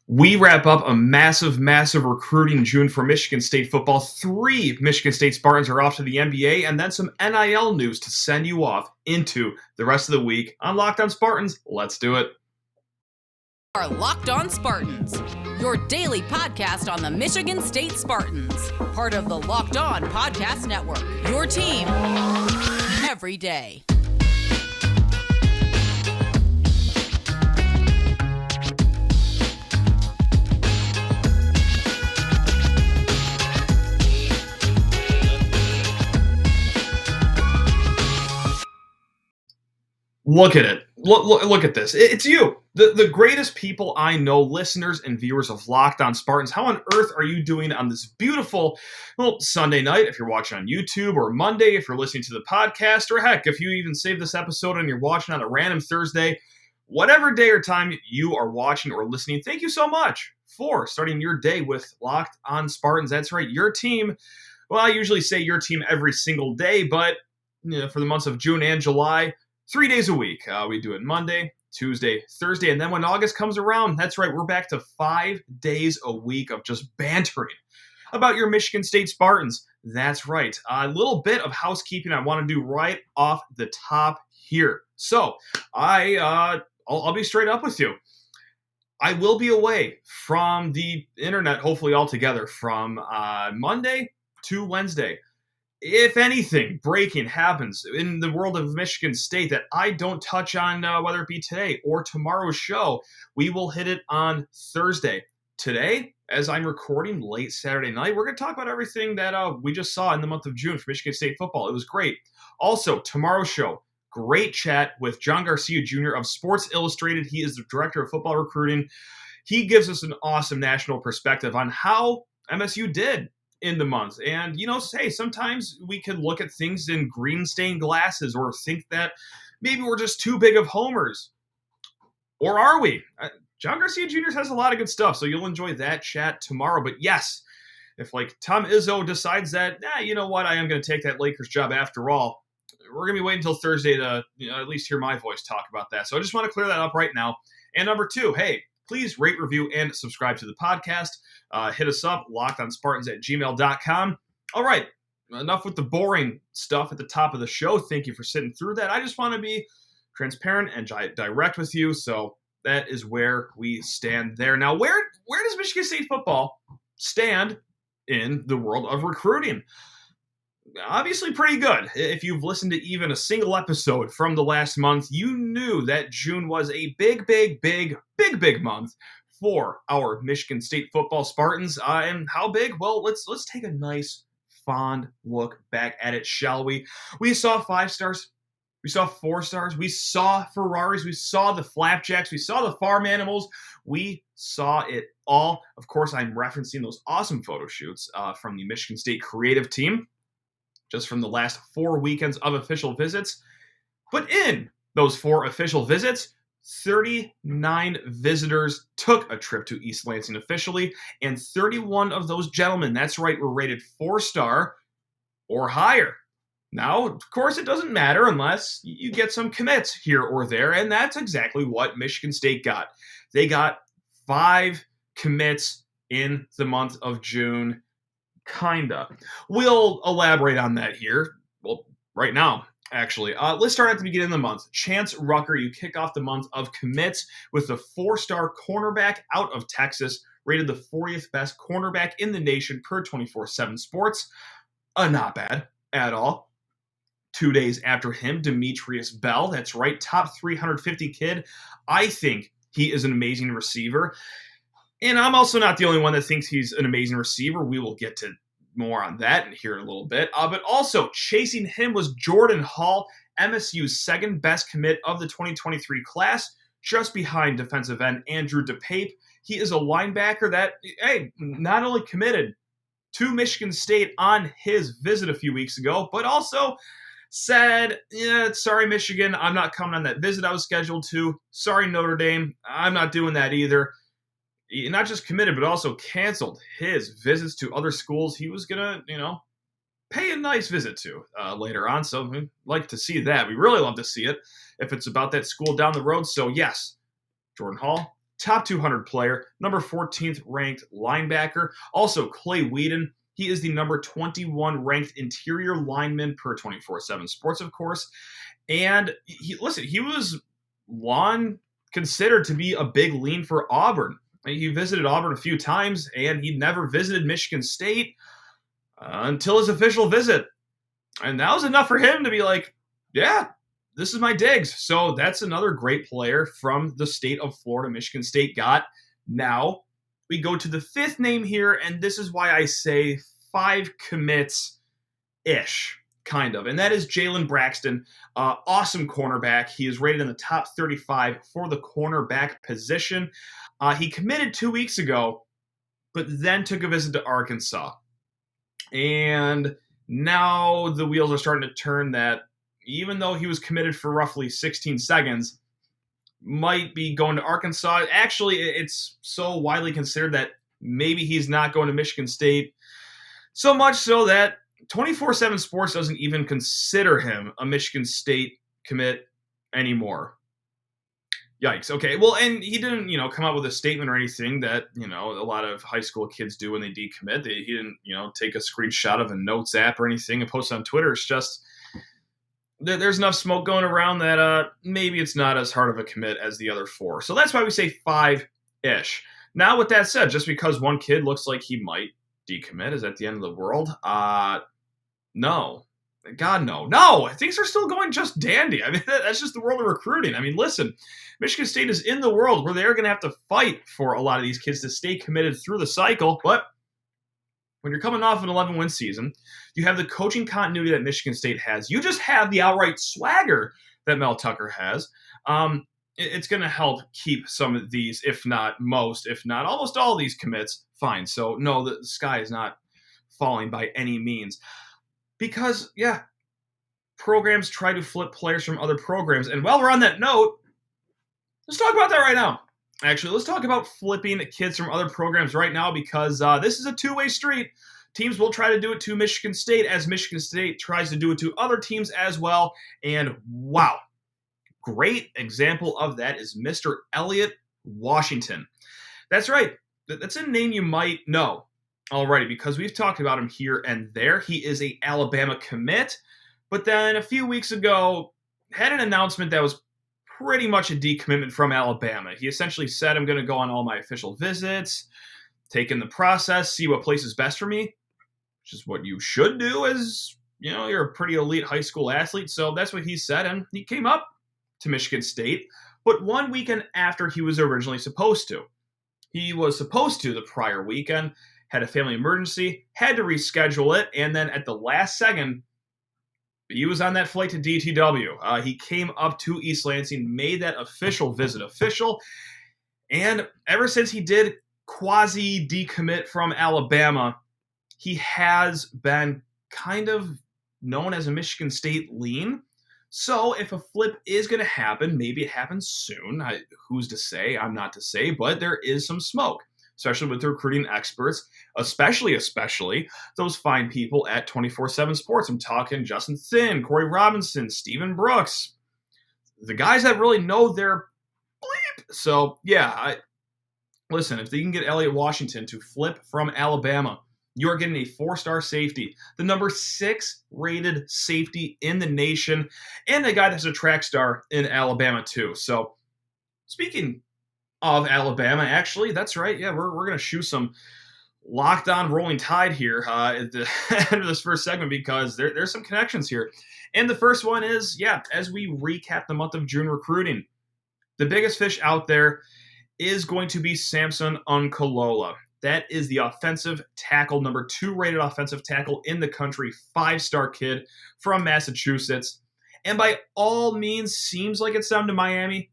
We wrap up a massive recruiting June for Michigan State football. 3 Michigan State Spartans are off to the NBA, and then some NIL news to send you off into the rest of the week on Locked On Spartans. Let's do it. Are Locked On Spartans, your daily podcast on the Michigan State Spartans, part of the Locked On Podcast Network, your team every day. Look at it. Look at this. It's you. The greatest people I know, listeners and viewers of Locked On Spartans. How on earth are you doing on this beautiful, Sunday night if you're watching on YouTube, or Monday if you're listening to the podcast, or heck, if you even save this episode and you're watching on a random Thursday, whatever day or time you are watching or listening, thank you so much for starting your day with Locked On Spartans. That's right, your team. Well, I usually say your team every single day, but for the months of June and July, 3 days a week. We do it Monday, Tuesday, Thursday, and then when August comes around, that's right, we're back to 5 days a week of just bantering about your Michigan State Spartans. That's right. A little bit of housekeeping I want to do right off the top here. So I'll be straight up with you. I will be away from the internet, hopefully altogether, from Monday to Wednesday. If anything breaking happens in the world of Michigan State that I don't touch on, whether it be today or tomorrow's show, we will hit it on Thursday. Today, as I'm recording late Saturday night, we're going to talk about everything that we just saw in the month of June for Michigan State football. It was great. Also, tomorrow's show, great chat with John Garcia Jr. of Sports Illustrated. He is the director of football recruiting. He gives us an awesome national perspective on how MSU did in the month. And, hey, sometimes we can look at things in green stained glasses or think that maybe we're just too big of homers. Or are we? John Garcia Jr. has a lot of good stuff, so you'll enjoy that chat tomorrow. But yes, if Tom Izzo decides that, you know what, I am going to take that Lakers job after all, we're going to be waiting until Thursday to at least hear my voice talk about that. So I just want to clear that up right now. And number 2, hey, please rate, review, and subscribe to the podcast. Hit us up, lockedonspartans@gmail.com. All right, enough with the boring stuff at the top of the show. Thank you for sitting through that. I just want to be transparent and direct with you, so that is where we stand there. Now, where does Michigan State football stand in the world of recruiting? Obviously pretty good. If you've listened to even a single episode from the last month, you knew that June was a big month for our Michigan State football Spartans. And how big? Well, let's take a nice, fond look back at it, shall we? We saw 5 stars. We saw 4 stars. We saw Ferraris. We saw the Flapjacks. We saw the farm animals. We saw it all. Of course, I'm referencing those awesome photo shoots from the Michigan State creative team, just from the last 4 weekends of official visits. But in those 4 official visits, 39 visitors took a trip to East Lansing officially, and 31 of those gentlemen, that's right, were rated 4-star or higher. Now, of course, it doesn't matter unless you get some commits here or there, and that's exactly what Michigan State got. They got 5 commits in the month of June. Kinda. We'll elaborate on that here. Well, right now, actually. Let's start at the beginning of the month. Chance Rucker, you kick off the month of commits with the 4-star cornerback out of Texas, rated the 40th best cornerback in the nation per 24/7 Sports. Not bad at all. 2 days after him, Demetrius Bell. That's right, top 350 kid. I think he is an amazing receiver. And I'm also not the only one that thinks he's an amazing receiver. We will get to more on that here in a little bit. But also, chasing him was Jordan Hall, MSU's second best commit of the 2023 class, just behind defensive end Andrew DePape. He is a linebacker that, not only committed to Michigan State on his visit a few weeks ago, but also said, sorry, Michigan, I'm not coming on that visit I was scheduled to. Sorry, Notre Dame, I'm not doing that either. He not just committed, but also canceled his visits to other schools he was going to, pay a nice visit to later on. So we'd like to see that. We really love to see it if it's about that school down the road. So yes, Jordan Hall, top 200 player, number 14th ranked linebacker. Also, Clay Wedin, he is the number 21 ranked interior lineman per 24/7 Sports, of course. And he was long considered to be a big lean for Auburn. He visited Auburn a few times, and he never visited Michigan State until his official visit. And that was enough for him to be like, yeah, this is my digs. So that's another great player from the state of Florida, Michigan State got. Now we go to the fifth name here, and this is why I say 5 commits-ish, kind of. And that is Jalen Braxton, awesome cornerback. He is rated in the top 35 for the cornerback position. He committed 2 weeks ago, but then took a visit to Arkansas. And now the wheels are starting to turn that even though he was committed for roughly 16 seconds, might be going to Arkansas. Actually, it's so widely considered that maybe he's not going to Michigan State. So much so that 24/7 Sports doesn't even consider him a Michigan State commit anymore. Yikes. Okay. Well, and he didn't, come out with a statement or anything that, a lot of high school kids do when they decommit. He didn't, take a screenshot of a notes app or anything and post it on Twitter. It's just there's enough smoke going around that maybe it's not as hard of a commit as the other 4. So that's why we say 5-ish. Now, with that said, just because one kid looks like he might decommit, is that the end of the world? No. God, no. No! Things are still going just dandy. I mean, that's just the world of recruiting. I mean, listen, Michigan State is in the world where they're going to have to fight for a lot of these kids to stay committed through the cycle, but when you're coming off an 11-win season, you have the coaching continuity that Michigan State has. You just have the outright swagger that Mel Tucker has. It's going to help keep some of these, if not most, if not almost all these commits, fine. So, no, the sky is not falling by any means. Because, yeah, programs try to flip players from other programs. And while we're on that note, let's talk about that right now. Actually, let's talk about flipping kids from other programs right now because this is a two-way street. Teams will try to do it to Michigan State as Michigan State tries to do it to other teams as well. And wow, great example of that is Mr. Elliott Washington. That's right. That's a name you might know already because we've talked about him here and there. He is a Alabama commit, but then a few weeks ago had an announcement that was pretty much a decommitment from Alabama. He essentially said, I'm going to go on all my official visits, take in the process, see what place is best for me, which is what you should do as, you're a pretty elite high school athlete. So that's what he said, and he came up to Michigan State, but one weekend after he was originally supposed to. He was supposed to the prior weekend, had a family emergency, had to reschedule it, and then at the last second, he was on that flight to DTW. He came up to East Lansing, made that official visit official, and ever since he did quasi-decommit from Alabama, he has been kind of known as a Michigan State lean. So if a flip is going to happen, maybe it happens soon. Who's to say? I'm not to say, but there is some smoke, especially with the recruiting experts, especially those fine people at 24/7 Sports. I'm talking Justin Thin, Corey Robinson, Stephen Brooks, the guys that really know their bleep. So, yeah, listen, if they can get Elliott Washington to flip from Alabama, you're getting a 4-star safety, the number 6 rated safety in the nation, and a guy that's a track star in Alabama, too. So, speaking of Alabama, actually, that's right. Yeah, we're going to shoot some locked on rolling tide here at the end of this first segment because there's some connections here. And the first one is, as we recap the month of June recruiting, the biggest fish out there is going to be Samson Unkalola. That is the offensive tackle, number 2 rated offensive tackle in the country, 5-star kid from Massachusetts. And by all means, seems like it's down to Miami,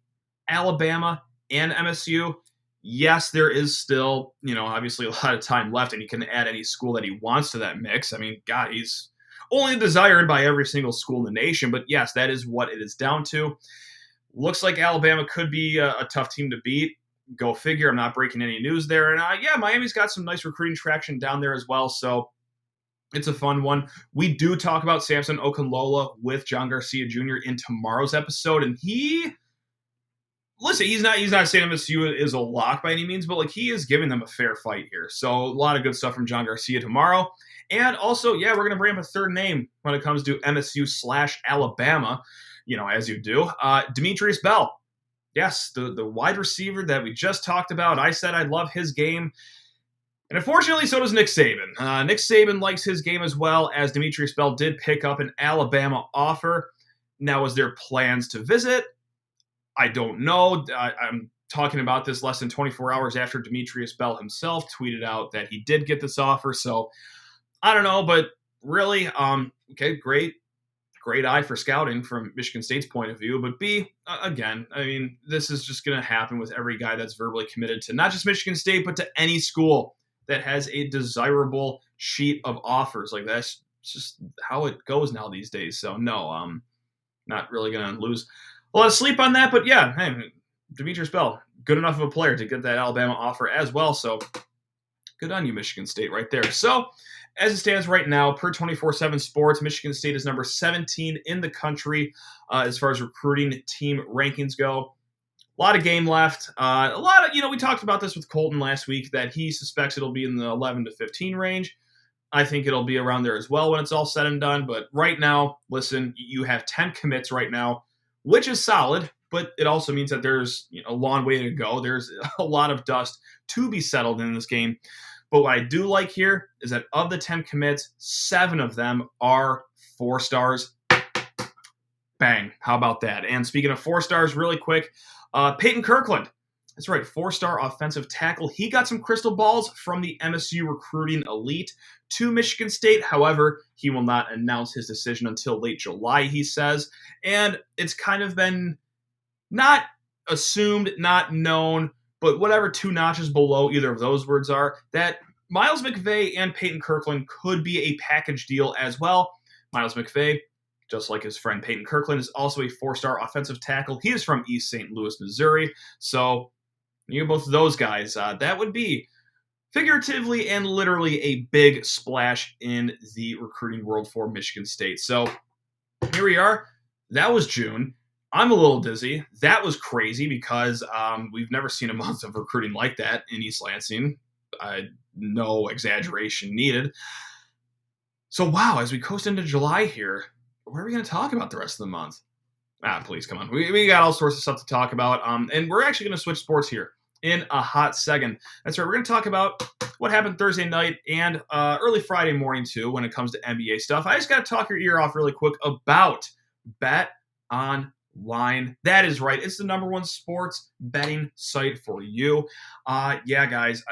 Alabama, and MSU. Yes, there is still, obviously a lot of time left, and he can add any school that he wants to that mix. I mean, God, he's only desired by every single school in the nation. But yes, that is what it is down to. Looks like Alabama could be a tough team to beat. Go figure. I'm not breaking any news there. And Miami's got some nice recruiting traction down there as well. So it's a fun one. We do talk about Samson Okunlola with John Garcia Jr. in tomorrow's episode, and he listen, he's not saying MSU is a lock by any means, but like he is giving them a fair fight here. So a lot of good stuff from John Garcia tomorrow. And also, yeah, we're going to bring up a third name when it comes to MSU/Alabama, as you do. Demetrius Bell. Yes, the wide receiver that we just talked about. I said I love his game. And unfortunately, so does Nick Saban. Nick Saban likes his game as well, as Demetrius Bell did pick up an Alabama offer. Now, is there plans to visit? I don't know. I'm talking about this less than 24 hours after Demetrius Bell himself tweeted out that he did get this offer. So I don't know, but really, okay, great eye for scouting from Michigan State's point of view. But B, again, I mean, this is just going to happen with every guy that's verbally committed to not just Michigan State, but to any school that has a desirable sheet of offers. Like that's just how it goes now these days. So no, not really going to lose a lot of sleep on that. But yeah, hey, Demetrius Bell, good enough of a player to get that Alabama offer as well. So good on you, Michigan State, right there. So as it stands right now, per 24/7 Sports, Michigan State is number 17 in the country as far as recruiting team rankings go. A lot of game left. We talked about this with Colton last week that he suspects it'll be in the 11 to 15 range. I think it'll be around there as well when it's all said and done. But right now, listen, you have 10 commits right now, which is solid, but it also means that there's a long way to go. There's a lot of dust to be settled in this game. But what I do like here is that of the 10 commits, 7 of them are 4 stars. Bang. How about that? And speaking of 4 stars, really quick, Peyton Kirkland. That's right, 4-star offensive tackle. He got some crystal balls from the MSU recruiting elite to Michigan State. However, he will not announce his decision until late July, he says. And it's kind of been not assumed, not known, but whatever 2 notches below either of those words are, that Miles McVay and Peyton Kirkland could be a package deal as well. Miles McVay, just like his friend Peyton Kirkland, is also a 4-star offensive tackle. He is from East St. Louis, Missouri. So you both of those guys, that would be figuratively and literally a big splash in the recruiting world for Michigan State. So here we are. That was June. I'm a little dizzy. That was crazy because we've never seen a month of recruiting like that in East Lansing. No exaggeration needed. So wow, as we coast into July here, what are we going to talk about the rest of the month? Please, come on. We got all sorts of stuff to talk about. And we're actually going to switch sports here in a hot second. That's right. We're going to talk about what happened Thursday night and early Friday morning, too, when it comes to NBA stuff. I just got to talk your ear off really quick about BetOnline. That is right. It's the #1 sports betting site for you. Yeah, guys,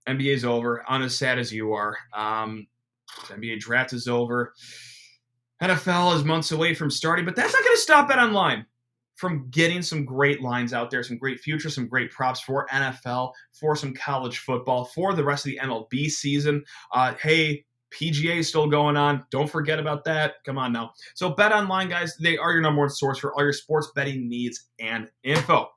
NBA's over. I'm as sad as you are. NBA draft is over. NFL is months away from starting, but that's not going to stop BetOnline from getting some great lines out there, some great futures, some great props for NFL, for some college football, for the rest of the MLB season. Hey, PGA is still going on. Don't forget about that. Come on now. So BetOnline, guys, they are your #1 source for all your sports betting needs and info.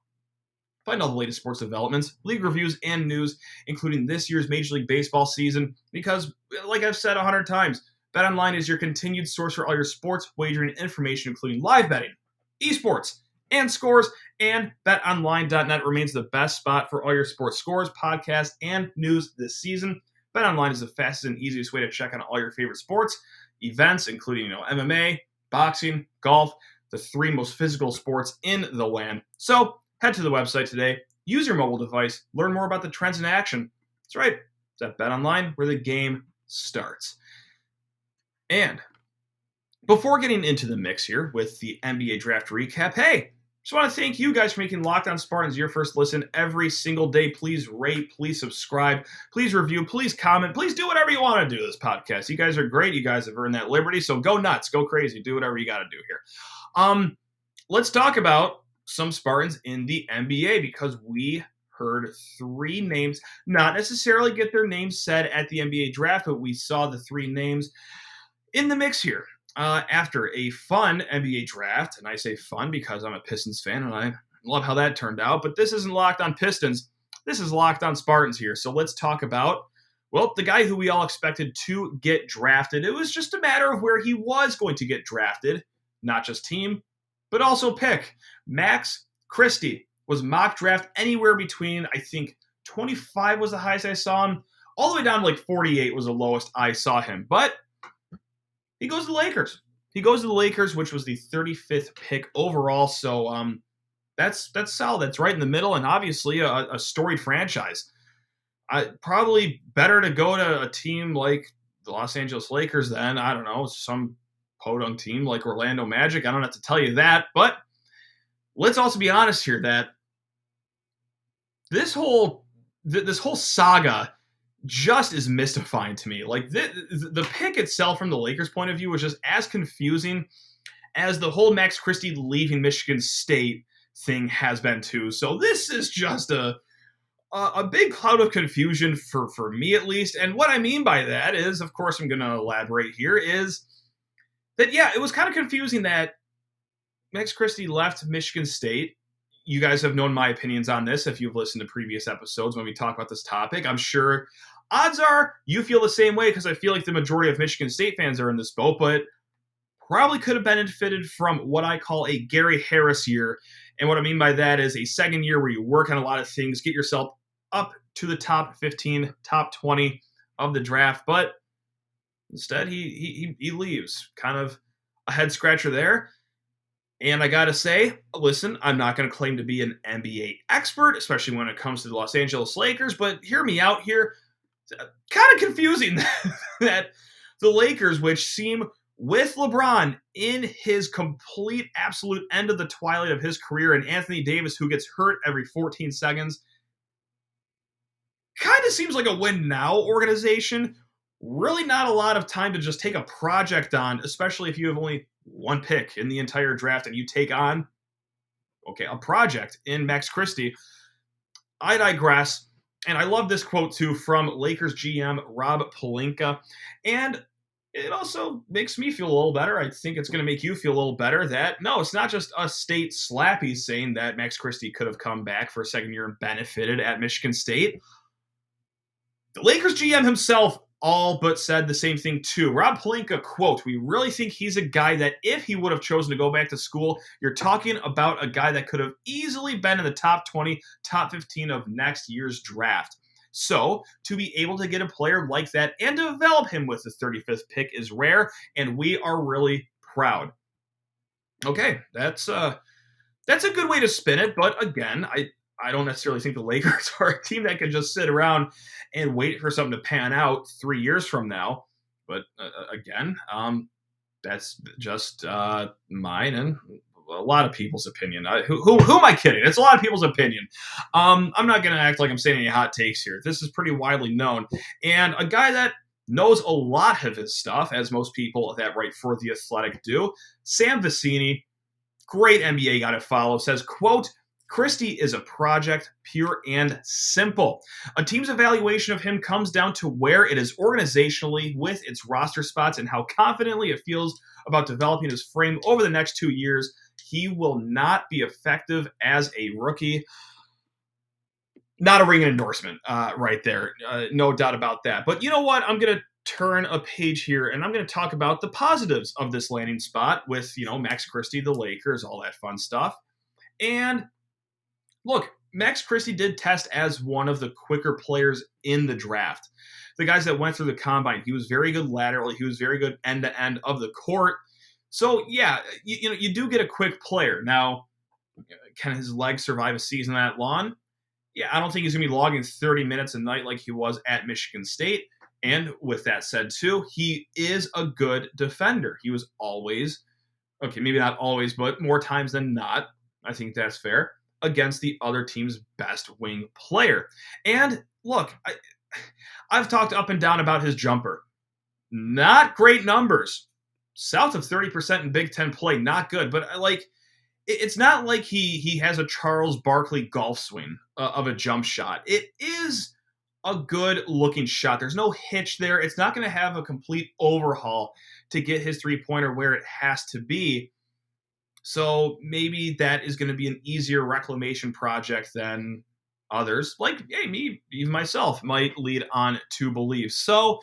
Find all the latest sports developments, league reviews, and news, including this year's Major League Baseball season, because, like I've said 100 times, BetOnline is your continued source for all your sports wagering information, including live betting, esports, and scores, and BetOnline.net remains the best spot for all your sports scores, podcasts, and news this season. BetOnline is the fastest and easiest way to check on all your favorite sports, events, including MMA, boxing, golf, the 3 most physical sports in the land. So head to the website today, use your mobile device, learn more about the trends in action. That's right, it's at BetOnline where the game starts. And before getting into the mix here with the NBA draft recap, hey, just want to thank you guys for making Locked On Spartans your first listen every single day. Please rate, please subscribe, please review, please comment, please do whatever you want to do this podcast. You guys are great. You guys have earned that liberty, so go nuts, go crazy, do whatever you got to do here. Let's talk about some Spartans in the NBA because we heard 3 names, not necessarily get their names said at the NBA draft, but we saw the 3 names in the mix here after a fun NBA draft. And I say fun because I'm a Pistons fan and I love how that turned out. But this isn't Locked On Pistons. This is Locked On Spartans here. So let's talk about, well, the guy who we all expected to get drafted. It was just a matter of where he was going to get drafted, not just team, but also pick. Max Christie, was mock draft anywhere between, I think, 25 was the highest I saw him, all the way down to like 48 was the lowest I saw him. But he goes to the Lakers. He goes to the Lakers, which was the 35th pick overall. So that's solid. That's right in the middle, and obviously a storied franchise. Probably better to go to a team like the Los Angeles Lakers than, I don't know, some podunk team like Orlando Magic. I don't have to tell you that, but let's also be honest here that this whole saga just is mystifying to me. Like the pick itself from the Lakers' point of view was just as confusing as the whole Max Christie leaving Michigan State thing has been too. So this is just a big cloud of confusion for me at least. And what I mean by that is, of course, I'm going to elaborate here, is that, yeah, it was kind of confusing that Max Christie left Michigan State. You guys have known my opinions on this if you've listened to previous episodes when we talk about this topic. I'm sure odds are you feel the same way, because I feel like the majority of Michigan State fans are in this boat, but probably could have benefited from what I call a Gary Harris year. And what I mean by that is a second year where you work on a lot of things, get yourself up to the top 15, top 20 of the draft. But instead, he leaves. Kind of a head scratcher there. And I got to say, listen, I'm not going to claim to be an NBA expert, especially when it comes to the Los Angeles Lakers, but hear me out here. Kind of confusing that the Lakers, which seem with LeBron in his complete, absolute end of the twilight of his career, and Anthony Davis, who gets hurt every 14 seconds, kind of seems like a win now organization. Really not a lot of time to just take a project on, especially if you have only one pick in the entire draft and you take on, a project in Max Christie. I digress. And I love this quote too from Lakers GM Rob Pelinka. And it also makes me feel a little better. I think it's going to make you feel a little better that, no, it's not just us state slappies saying that Max Christie could have come back for a second year and benefited at Michigan State. The Lakers GM himself all but said the same thing too. Rob Pelinka, quote, "We really think he's a guy that if he would have chosen to go back to school, you're talking about a guy that could have easily been in the top 20, top 15 of next year's draft. So to be able to get a player like that and develop him with the 35th pick is rare, and we are really proud." Okay, that's a good way to spin it, but again, I don't necessarily think the Lakers are a team that can just sit around and wait for something to pan out 3 years from now. But again, that's just mine and a lot of people's opinion. Who am I kidding? It's a lot of people's opinion. I'm not going to act like I'm saying any hot takes here. This is pretty widely known. And a guy that knows a lot of his stuff, as most people that write for The Athletic do, Sam Vecini, great NBA guy to follow, says, quote, "Christie is a project, pure and simple. A team's evaluation of him comes down to where it is organizationally with its roster spots and how confidently it feels about developing his frame over the next 2 years. He will not be effective as a rookie." Not a ringing endorsement right there. No doubt about that. But you know what? I'm going to turn a page here and I'm going to talk about the positives of this landing spot with, Max Christie, the Lakers, all that fun stuff. And look, Max Christie did test as one of the quicker players in the draft. The guys that went through the combine, he was very good laterally. He was very good end-to-end of the court. So, yeah, you do get a quick player. Now, can his legs survive a season that long? Yeah, I don't think he's going to be logging 30 minutes a night like he was at Michigan State. And with that said, too, he is a good defender. He was always, maybe not always, but more times than not, I think that's fair, against the other team's best wing player. And look, I've talked up and down about his jumper. Not great numbers. South of 30% in Big Ten play, not good. But it's not like he has a Charles Barkley golf swing of a jump shot. It is a good looking shot. There's no hitch there. It's not going to have a complete overhaul to get his three-pointer where it has to be. So maybe that is going to be an easier reclamation project than others, like me, even myself, might lead on to believe. So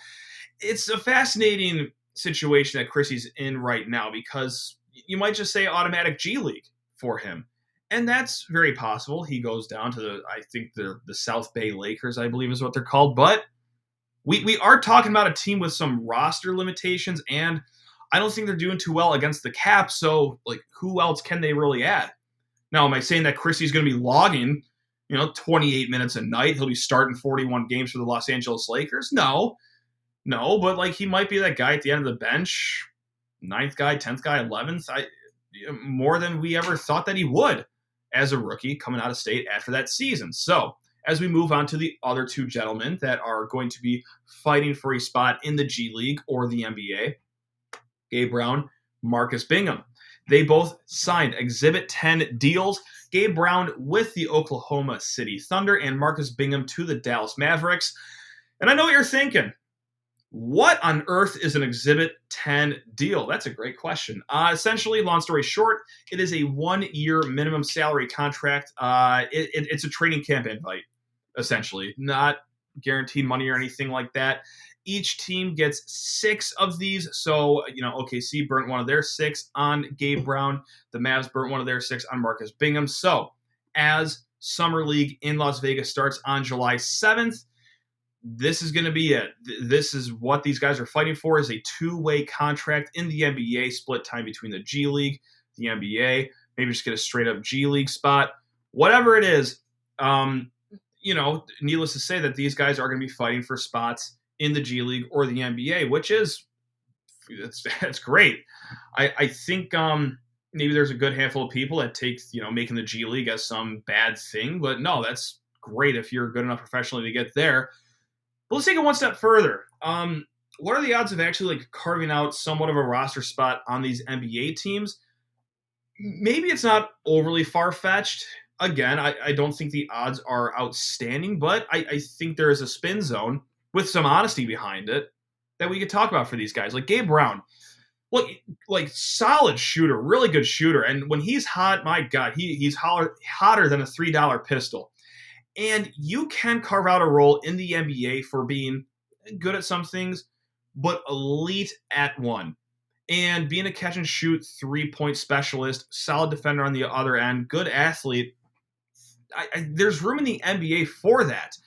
it's a fascinating situation that Christie's in right now, because you might just say automatic G League for him. And that's very possible. He goes down to I think the South Bay Lakers, I believe is what they're called. But we are talking about a team with some roster limitations, and I don't think they're doing too well against the cap. So, like, who else can they really add? Now, am I saying that Christie's going to be logging, 28 minutes a night? He'll be starting 41 games for the Los Angeles Lakers? No, but like he might be that guy at the end of the bench, 9th guy, 10th guy, 11th. More than we ever thought that he would as a rookie coming out of state after that season. So, as we move on to the other two gentlemen that are going to be fighting for a spot in the G League or the NBA, Gabe Brown, Marcus Bingham. They both signed Exhibit 10 deals. Gabe Brown with the Oklahoma City Thunder and Marcus Bingham to the Dallas Mavericks. And I know what you're thinking. What on earth is an Exhibit 10 deal? That's a great question. Essentially, long story short, it is a 1-year minimum salary contract. It's a training camp invite, essentially. Not guaranteed money or anything like that. Each team gets 6 of these. So, OKC burnt one of their 6 on Gabe Brown. The Mavs burnt one of their 6 on Marcus Bingham. So, as Summer League in Las Vegas starts on July 7th, this is going to be it. This is what these guys are fighting for, is a 2-way contract in the NBA, split time between the G League, the NBA, maybe just get a straight-up G League spot. Whatever it is, needless to say that these guys are going to be fighting for spots in the G League or the NBA, which is that's great. I think maybe there's a good handful of people that take making the G League as some bad thing, but no, that's great if you're good enough professionally to get there. But let's take it one step further. What are the odds of actually carving out somewhat of a roster spot on these NBA teams? Maybe it's not overly far-fetched. Again, I don't think the odds are outstanding, but I think there is a spin zone with some honesty behind it that we could talk about for these guys. Like Gabe Brown, look, solid shooter, really good shooter. And when he's hot, my God, he's hotter than a $3 pistol. And you can carve out a role in the NBA for being good at some things, but elite at one. And being a catch-and-shoot 3-point specialist, solid defender on the other end, good athlete, there's room in the NBA for that.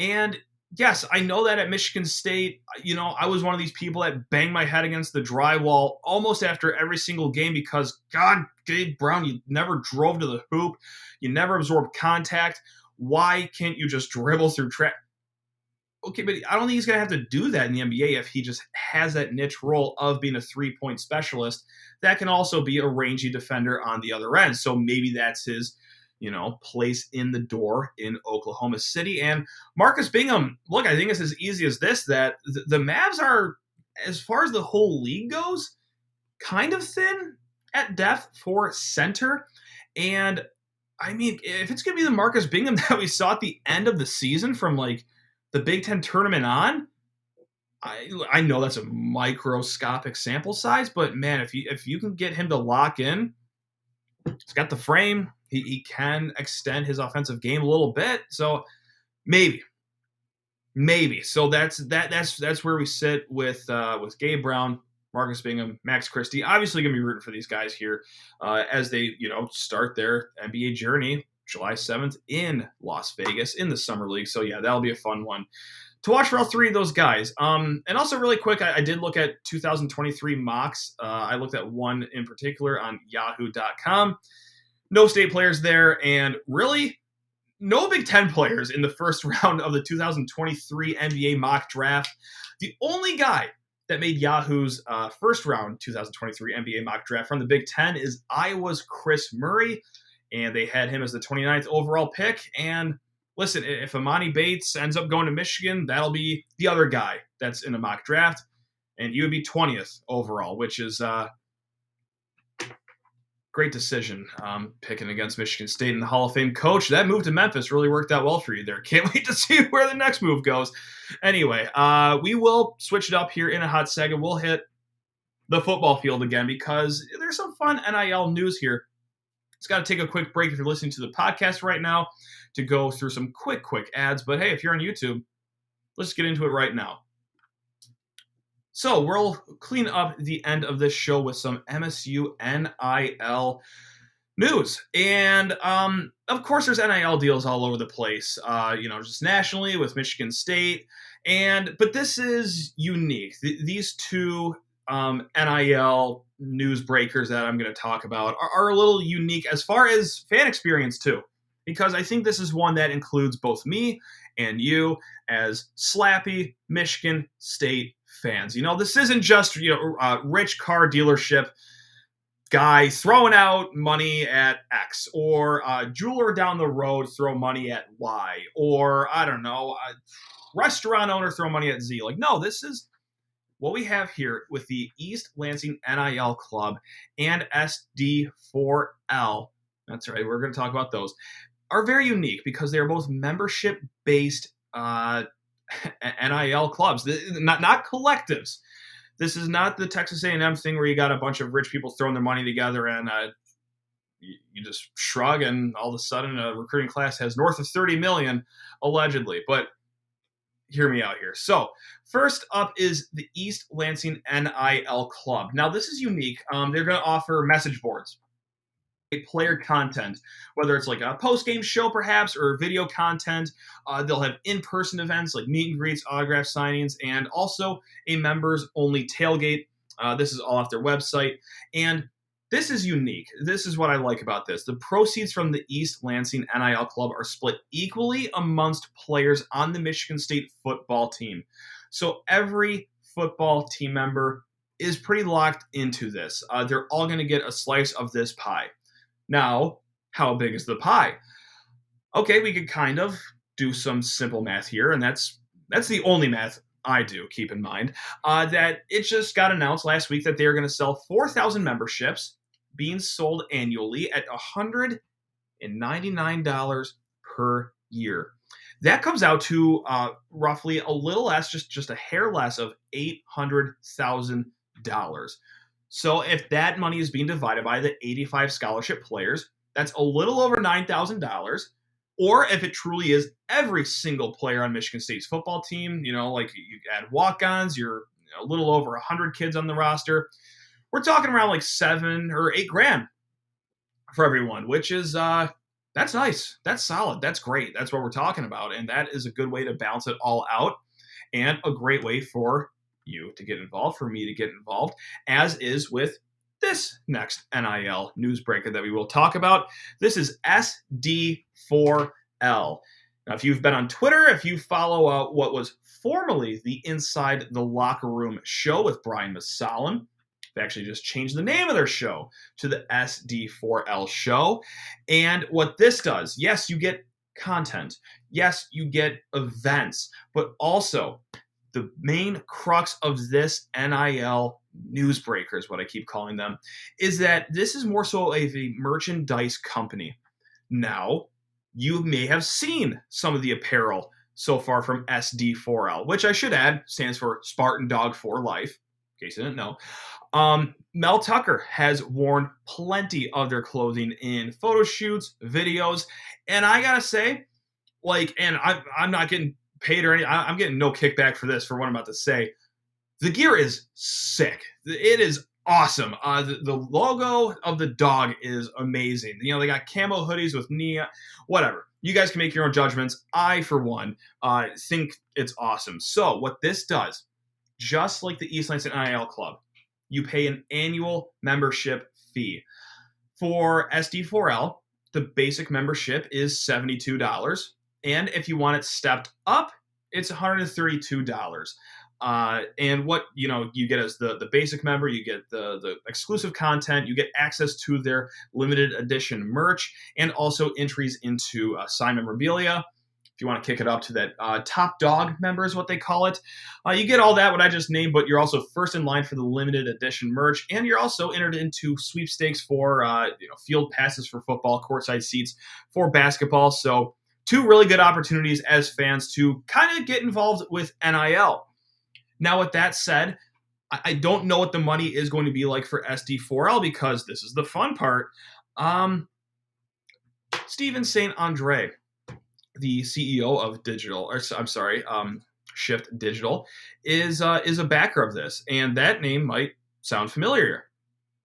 And yes, I know that at Michigan State, I was one of these people that banged my head against the drywall almost after every single game because, God, Gabe Brown, you never drove to the hoop. You never absorbed contact. Why can't you just dribble through track? Okay, but I don't think he's going to have to do that in the NBA if he just has that niche role of being a 3-point specialist that can also be a rangy defender on the other end. So maybe that's his, place in the door in Oklahoma City. And Marcus Bingham, look, I think it's as easy as this, that the Mavs are, as far as the whole league goes, kind of thin at depth for center. And I mean, if it's going to be the Marcus Bingham that we saw at the end of the season from the Big Ten tournament on, I know that's a microscopic sample size, but man, if you can get him to lock in, he's got the frame. He can extend his offensive game a little bit. So maybe. So that's where we sit with Gabe Brown, Marcus Bingham, Max Christie. Obviously going to be rooting for these guys here as they, start their NBA journey July 7th in Las Vegas in the Summer League. So yeah, that'll be a fun one to watch for all 3 of those guys. And also really quick, I did look at 2023 mocks. I looked at one in particular on yahoo.com. No state players there, and really no Big Ten players in the first round of the 2023 NBA mock draft. The only guy that made Yahoo's first round 2023 NBA mock draft from the Big Ten is Iowa's Chris Murray, and they had him as the 29th overall pick. And listen, if Amani Bates ends up going to Michigan, that'll be the other guy that's in a mock draft, and you would be 20th overall, which is great decision picking against Michigan State and the Hall of Fame coach. That move to Memphis really worked out well for you there. Can't wait to see where the next move goes. Anyway, we will switch it up here in a hot second. We'll hit the football field again because there's some fun NIL news here. It's got to take a quick break if you're listening to the podcast right now to go through some quick ads. But hey, if you're on YouTube, let's get into it right now. So we'll clean up the end of this show with some MSU NIL news. And of course, there's NIL deals all over the place, just nationally with Michigan State. But this is unique. These two NIL news breakers that I'm going to talk about are a little unique as far as fan experience, too, because I think this is one that includes both me and you as slappy Michigan State fans. This isn't just, rich car dealership guy throwing out money at X, or a jeweler down the road throw money at Y, or I don't know, a restaurant owner throw money at Z. No, this is what we have here with the East Lansing NIL Club and SD4L. That's right, we're going to talk about those. Are very unique because they are both membership-based NIL clubs, not collectives. This is not the Texas A&M thing where you got a bunch of rich people throwing their money together and you just shrug and all of a sudden a recruiting class has north of 30 million, allegedly. But hear me out here. So first up is the East Lansing NIL Club. Now this is unique. They're going to offer message boards, player content, whether it's like a post-game show perhaps or video content. They'll have in-person events like meet and greets, autograph signings, and also a members-only tailgate. This is all off their website. And this is unique. This is what I like about this. The proceeds from the East Lansing NIL Club are split equally amongst players on the Michigan State football team. So every football team member is pretty locked into this. They're all going to get a slice of this pie. Now, how big is the pie? Okay, we could kind of do some simple math here, and that's the only math I do, keep in mind, that it just got announced last week that they are going to sell 4,000 memberships being sold annually at $199 per year. That comes out to roughly a little less, just a hair less of $800,000. So if that money is being divided by the 85 scholarship players, that's a little over $9,000. Or if it truly is every single player on Michigan State's football team, like you add walk-ons, you're a little over 100 kids on the roster. We're talking around like $7 or $8,000 for everyone, which is that's nice. That's solid. That's great. That's what we're talking about. And that is a good way to balance it all out and a great way for you to get involved, for me to get involved, as is with this next NIL newsbreaker that we will talk about. This is SD4L. Now, if you've been on Twitter, if you follow what was formerly the Inside the Locker Room show with Brian Masalam, they actually just changed the name of their show to the SD4L show. And what this does, yes, you get content. Yes, you get events, but also the main crux of this NIL newsbreaker is what I keep calling them, is that this is more so of a merchandise company. Now, you may have seen some of the apparel so far from SD4L, which I should add stands for Spartan Dog for Life, in case you didn't know. Mel Tucker has worn plenty of their clothing in photo shoots, videos, and I gotta say, and I'm not getting paid or anything. I'm getting no kickback for this, for what I'm about to say. The gear is sick. It is awesome. The logo of the dog is amazing. They got camo hoodies with Nia, whatever. You guys can make your own judgments. I, for one, think it's awesome. So what this does, just like the East Lansing NIL Club, you pay an annual membership fee. For SD4L, the basic membership is $72. And if you want it stepped up, it's $132. And what you get as the basic member, you get the exclusive content, you get access to their limited edition merch, and also entries into signed memorabilia. If you want to kick it up to that top dog member is what they call it. You get all that, what I just named, but you're also first in line for the limited edition merch, and you're also entered into sweepstakes for field passes for football, courtside seats for basketball. So two really good opportunities as fans to kind of get involved with NIL. Now, with that said, I don't know what the money is going to be like for SD4L, because this is the fun part. Steven St. Andre, the CEO of Shift Digital, is a backer of this, and that name might sound familiar.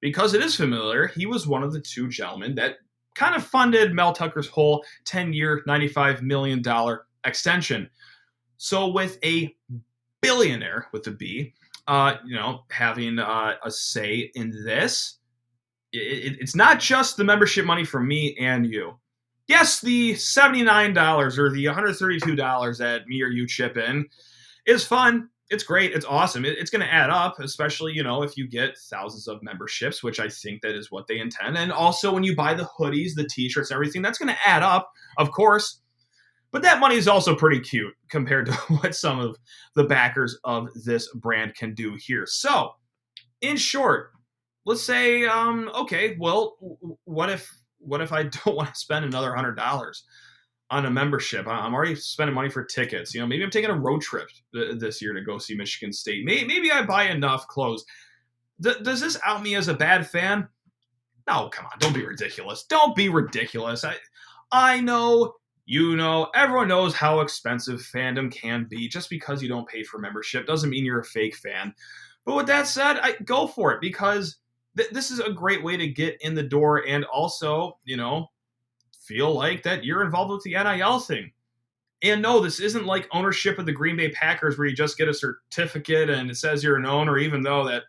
because it is familiar. He was one of the two gentlemen that kind of funded Mel Tucker's whole 10-year, $95 million extension. So with a billionaire with a B, having a say in this, it's not just the membership money from me and you. Yes, the $79 or the $132 that me or you chip in is fun. It's great. It's awesome. It's going to add up, especially, if you get thousands of memberships, which I think that is what they intend. And also when you buy the hoodies, the t-shirts, everything, that's going to add up, of course. But that money is also pretty cute compared to what some of the backers of this brand can do here. So, in short, let's say, okay, well, what if I don't want to spend another $100 on a membership? I'm already spending money for tickets. Maybe I'm taking a road trip this year to go see Michigan State. Maybe I buy enough clothes. Does this out me as a bad fan? No, come on, don't be ridiculous. Don't be ridiculous. I know. Everyone knows how expensive fandom can be. Just because you don't pay for membership doesn't mean you're a fake fan. But with that said, go for it, because this is a great way to get in the door and also, feel like that you're involved with the NIL thing. And no, this isn't like ownership of the Green Bay Packers where you just get a certificate and it says you're an owner, even though that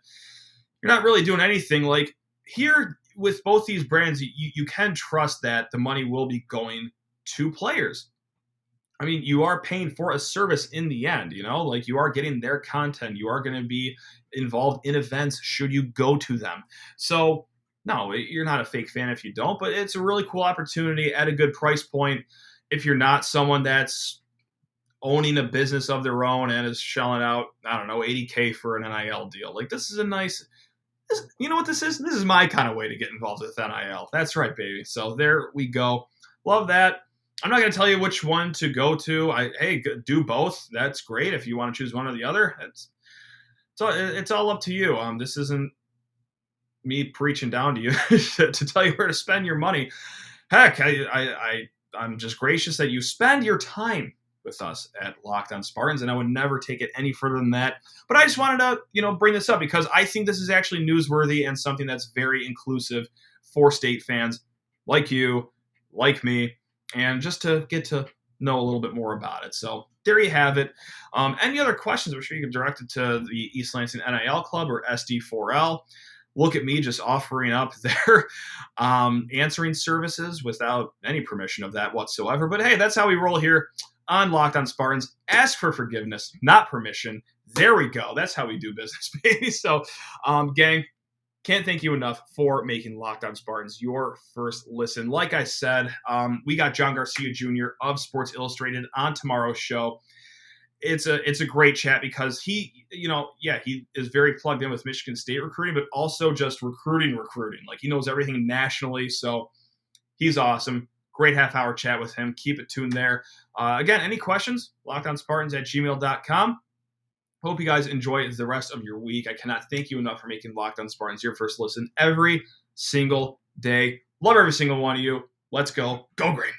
you're not really doing anything. Like here with both these brands, you can trust that the money will be going to players. I mean, you are paying for a service in the end, like you are getting their content. You are going to be involved in events should you go to them. So no, you're not a fake fan if you don't, but it's a really cool opportunity at a good price point. If you're not someone that's owning a business of their own and is shelling out, I don't know, $80K for an NIL deal. Like this is a nice, you know what this is? This is my kind of way to get involved with NIL. That's right, baby. So there we go. Love that. I'm not going to tell you which one to go to. Hey, do both. That's great. If you want to choose one or the other, it's all up to you. This isn't me preaching down to you to tell you where to spend your money. Heck, I'm just gracious that you spend your time with us at Locked On Spartans, and I would never take it any further than that. But I just wanted to, bring this up because I think this is actually newsworthy and something that's very inclusive for state fans like you, like me, and just to get to know a little bit more about it. So there you have it. Any other questions, I'm sure you can direct it to the East Lansing NIL Club or SD4L. Look at me just offering up their answering services without any permission of that whatsoever. But hey, that's how we roll here on Locked On Spartans. Ask for forgiveness, not permission. There we go. That's how we do business, baby. So, gang, can't thank you enough for making Locked On Spartans your first listen. Like I said, we got John Garcia Jr. of Sports Illustrated on tomorrow's show. It's a great chat because he is very plugged in with Michigan State recruiting, but also just recruiting. Like he knows everything nationally. So he's awesome. Great half-hour chat with him. Keep it tuned there. Again, any questions? LockedOnSpartans@gmail.com. Hope you guys enjoy the rest of your week. I cannot thank you enough for making Locked On Spartans your first listen every single day. Love every single one of you. Let's go. Go Green.